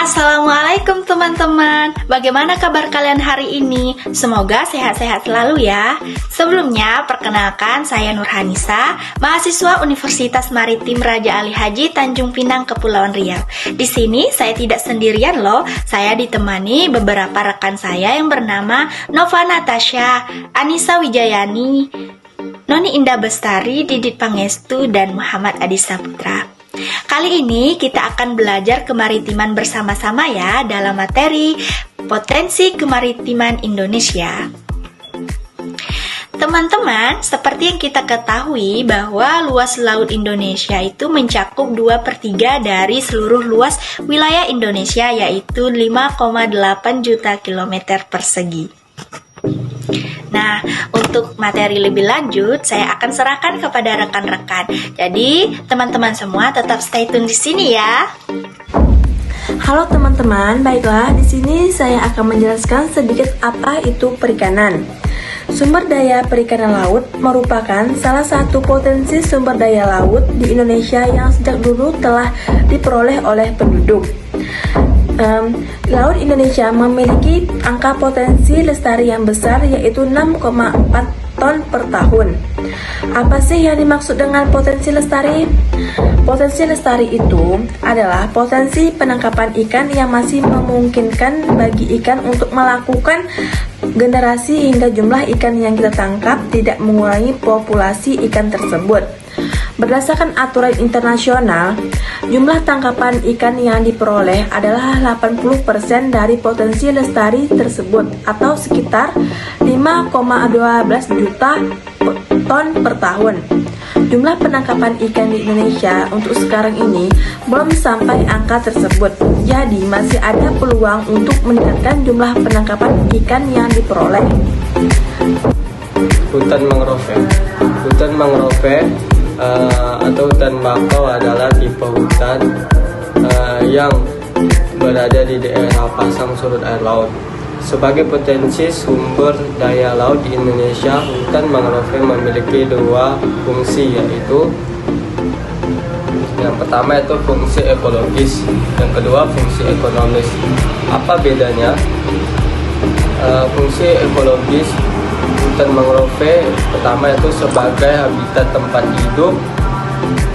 Assalamualaikum teman-teman. Bagaimana kabar kalian hari ini? Semoga sehat-sehat selalu ya. Sebelumnya, perkenalkan saya Nurhanisa, mahasiswa Universitas Maritim Raja Ali Haji Tanjung Pinang, Kepulauan Riau. Di sini saya tidak sendirian loh. Saya ditemani beberapa rekan saya yang bernama Nova Natasha, Anissa Wijayani, Noni Indah Bestari, Didit Pangestu, dan Muhammad Adi Saputra. Kali ini kita akan belajar kemaritiman bersama-sama ya dalam materi Potensi Kemaritiman Indonesia. Teman-teman, seperti yang kita ketahui bahwa luas laut Indonesia itu mencakup 2/3 dari seluruh luas wilayah Indonesia, yaitu 5,8 juta kilometer persegi. Nah, untuk materi lebih lanjut, saya akan serahkan kepada rekan-rekan. Jadi, teman-teman semua tetap stay tune di sini ya. Halo teman-teman, baiklah di sini saya akan menjelaskan sedikit apa itu perikanan. Sumber daya perikanan laut merupakan salah satu potensi sumber daya laut di Indonesia yang sejak dulu telah diperoleh oleh penduduk. Laut Indonesia memiliki angka potensi lestari yang besar, yaitu 6,4 ton per tahun. Apa sih yang dimaksud dengan potensi lestari? Potensi lestari itu adalah potensi penangkapan ikan yang masih memungkinkan bagi ikan untuk melakukan generasi hingga jumlah ikan yang kita tangkap tidak mengurangi populasi ikan tersebut. Berdasarkan aturan internasional, jumlah tangkapan ikan yang diperoleh adalah 80% dari potensi lestari tersebut, atau sekitar 5,12 juta ton per tahun. Jumlah penangkapan ikan di Indonesia untuk sekarang ini belum sampai angka tersebut, jadi masih ada peluang untuk meningkatkan jumlah penangkapan ikan yang diperoleh. Hutan mangrove atau hutan bakau adalah tipe hutan yang berada di daerah pasang surut air laut. Sebagai potensi sumber daya laut di Indonesia, hutan mangrove memiliki dua fungsi, yaitu yang pertama itu fungsi ekologis, yang kedua fungsi ekonomis. Apa bedanya? Fungsi ekologis hutan mangrove pertama itu sebagai habitat tempat hidup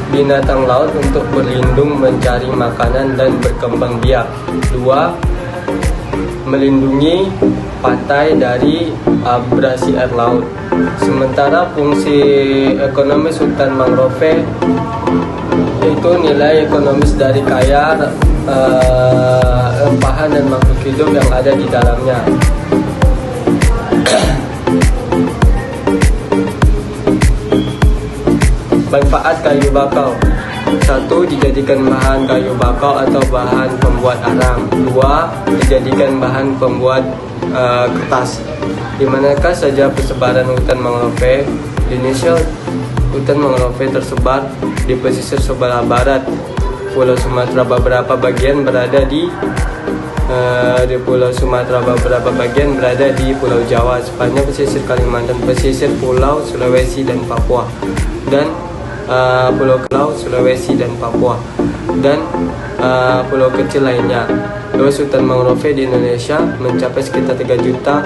binatang laut untuk berlindung, mencari makanan, dan berkembang biak. Dua, melindungi pantai dari abrasi air laut. Sementara fungsi ekonomis hutan mangrove yaitu nilai ekonomis dari kaya rempahan dan makhluk hidup yang ada di dalamnya. Manfaat kayu bakau. 1. Dijadikan bahan kayu bakau atau bahan pembuat arang. 2. Dijadikan bahan pembuat kertas. Di manakah saja persebaran hutan mangrove di Indonesia? Hutan mangrove tersebar di pesisir sebelah barat Pulau Sumatera, beberapa bagian berada di Pulau Sumatera, beberapa bagian berada di Pulau Jawa, sepanjang pesisir Kalimantan, pesisir Pulau Sulawesi dan Papua, dan Pulau Sulawesi dan Papua, dan pulau kecil lainnya. Luas hutan mangrove di Indonesia mencapai sekitar 3 juta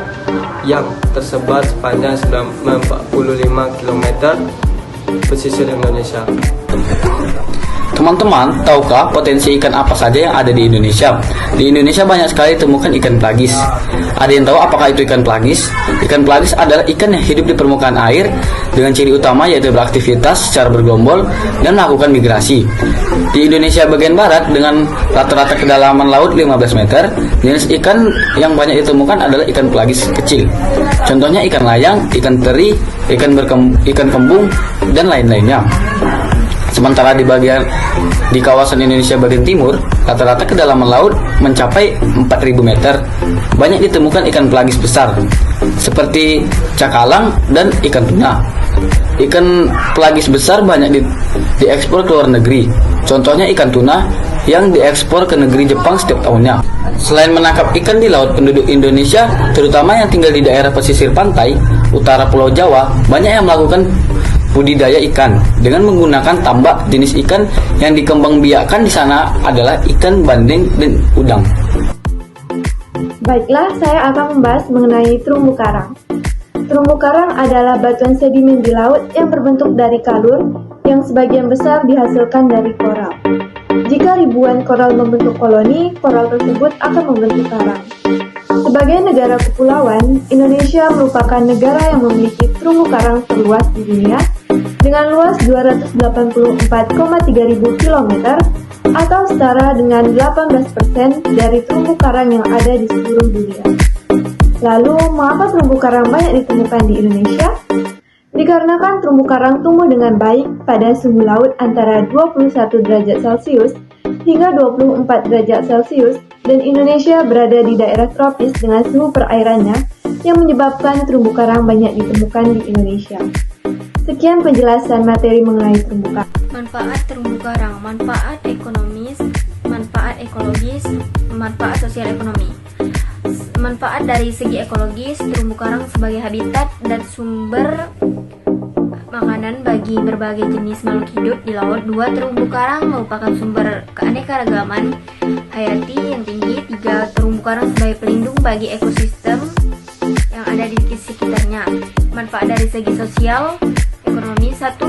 yang tersebar sepanjang 45 km pesisir Indonesia. Teman-teman, tahukah potensi ikan apa saja yang ada di Indonesia? Di Indonesia banyak sekali ditemukan ikan pelagis. Ada yang tahu apakah itu ikan pelagis? Ikan pelagis adalah ikan yang hidup di permukaan air dengan ciri utama yaitu beraktivitas secara bergelombol dan melakukan migrasi. Di Indonesia bagian barat dengan rata-rata kedalaman laut 15 meter, jenis ikan yang banyak ditemukan adalah ikan pelagis kecil. Contohnya ikan layang, ikan teri, ikan kembung, dan lain-lainnya. Sementara di kawasan Indonesia bagian timur, rata-rata kedalaman laut mencapai 4.000 meter. Banyak ditemukan ikan pelagis besar, seperti cakalang dan ikan tuna. Ikan pelagis besar banyak diekspor ke luar negeri. Contohnya ikan tuna yang diekspor ke negeri Jepang setiap tahunnya. Selain menangkap ikan di laut, penduduk Indonesia, terutama yang tinggal di daerah pesisir pantai utara Pulau Jawa, banyak yang melakukan budidaya ikan dengan menggunakan tambak. Jenis ikan yang dikembangbiakkan di sana adalah ikan bandeng dan udang. Baiklah, saya akan membahas mengenai terumbu karang. Terumbu karang adalah batuan sedimen di laut yang berbentuk dari kalur yang sebagian besar dihasilkan dari koral. Jika ribuan koral membentuk koloni, koral tersebut akan membentuk karang. Sebagai negara kepulauan, Indonesia merupakan negara yang memiliki terumbu karang terluas di dunia dengan luas 284,3 ribu kilometer atau setara dengan 18% dari terumbu karang yang ada di seluruh dunia. Lalu, mengapa terumbu karang banyak ditemukan di Indonesia? Dikarenakan terumbu karang tumbuh dengan baik pada suhu laut antara 21 derajat Celcius hingga 24 derajat Celcius, dan Indonesia berada di daerah tropis dengan suhu perairannya yang menyebabkan terumbu karang banyak ditemukan di Indonesia. Sekian penjelasan materi mengenai terumbu karang. Manfaat terumbu karang, manfaat ekonomis, manfaat ekologis, manfaat sosial ekonomi. Manfaat dari segi ekologis, terumbu karang sebagai habitat dan sumber makanan bagi berbagai jenis makhluk hidup di laut. 2. Terumbu karang merupakan sumber keanekaragaman hayati yang tinggi. 3. Terumbu karang sebagai pelindung bagi ekosistem yang ada di sekitarnya. Manfaat dari segi sosial ekonomi. 1.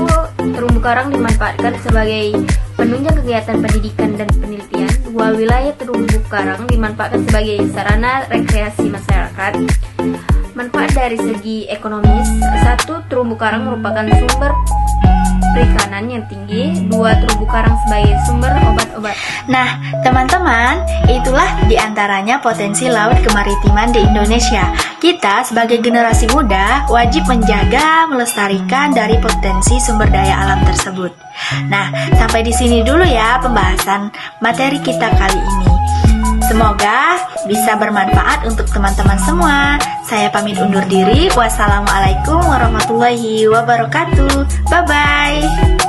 Terumbu karang dimanfaatkan sebagai penunjang kegiatan pendidikan dan penelitian. 2. Wilayah terumbu karang dimanfaatkan sebagai sarana rekreasi masyarakat. Manfaat dari segi ekonomis. 1. Terumbu karang merupakan sumber perikanan yang tinggi. 2. Terumbu karang sebagai sumber obat-obat. Nah, teman-teman, itulah diantaranya potensi laut kemaritiman di Indonesia. Kita sebagai generasi muda wajib menjaga, melestarikan dari potensi sumber daya alam tersebut. Nah, sampai di sini dulu ya pembahasan materi kita kali ini. Semoga bisa bermanfaat untuk teman-teman semua. Saya pamit undur diri. Wassalamualaikum warahmatullahi wabarakatuh. Bye-bye.